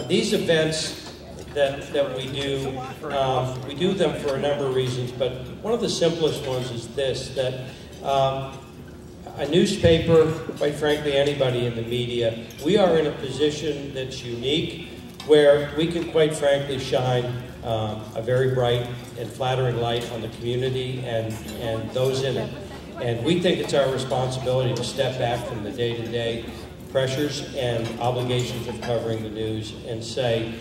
These events that we do them for a number of reasons, but one of the simplest ones is this, that a newspaper, quite frankly anybody in the media, we are in a position that's unique where we can quite frankly shine a very bright and flattering light on the community and those in it. And we think it's our responsibility to step back from the day-to-day pressures and obligations of covering the news and say,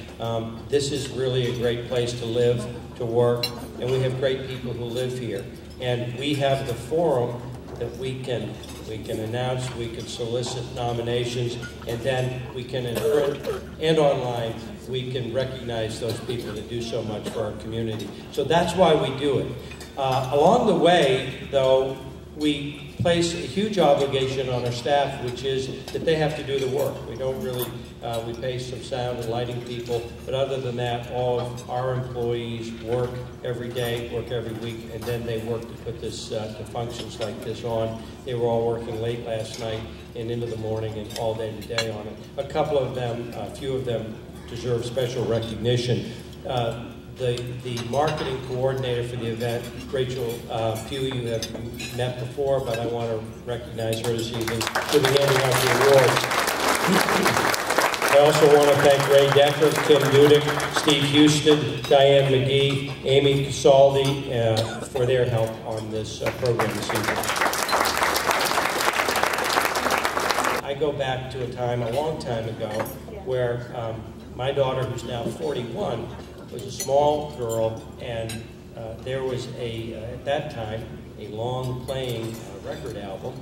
this is really a great place to live, to work, and we have great people who live here. And we have the forum that we can announce, we can solicit nominations, and then we can, in print and online, we can recognize those people that do so much for our community. So that's why we do it. Along the way, though, we place a huge obligation on our staff, which is that they have to do the work. We don't really, we pay some sound and lighting people, but other than that, all of our employees work every day, work every week, and then they work to put this, to functions like this on. They were all working late last night and into the morning and all day today on it. A couple of them, a few of them deserve special recognition. The marketing coordinator for the event, Rachel Pugh, you have met before, but I want to recognize her this evening for the handing out the awards. I also want to thank Ray Decker, Tim Dudick, Steve Houston, Diane McGee, Amy Casaldi for their help on this program this evening. I go back to a time, a long time ago, where my daughter, who's now 41, was a small girl, and there was at that time, a long-playing record album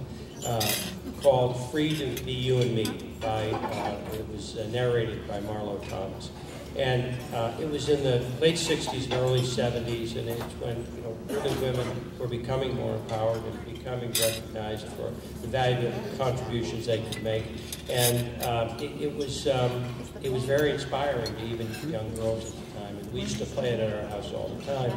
called Free to Be You and Me. It was narrated by Marlo Thomas. And it was in the late 60s and early 70s, and it's when really women were becoming more empowered and becoming recognized for the valuable contributions they could make. And it was very inspiring to even young girls at the time. And we used to play it at our house all the time.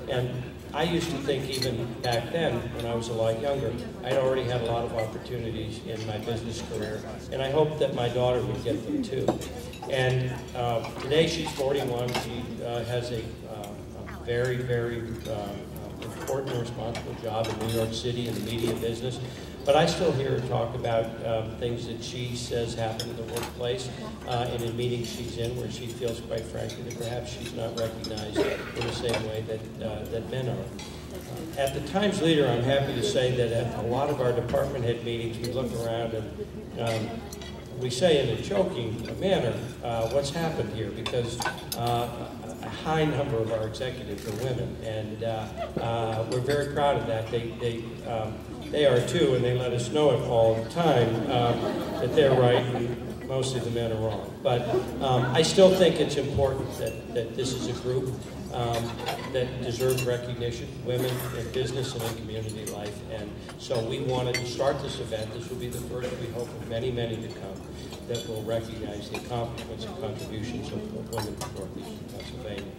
And I used to think even back then, when I was a lot younger, I'd already had a lot of opportunities in my business career, and I hoped that my daughter would get them too. And today she's 41. She has a very, very important and responsible job in New York City in the media business. But I still hear her talk about things that she says happen in the workplace and in meetings she's in where she feels, quite frankly, that perhaps she's not recognized in the same way that men are. At the Times Leader, I'm happy to say that at a lot of our department head meetings, we look around and we say in a joking manner, what's happened here? Because a high number of our executives are women, and we're very proud of that. They are too, and they let us know it all the time, that they're right and mostly the men are wrong. But I still think it's important that this is a group that deserves recognition, women in business and in community life. And so we wanted to start this event. This will be the first, we hope, of many, many to come, that will recognize the accomplishments and contributions of women in Northeastern Pennsylvania.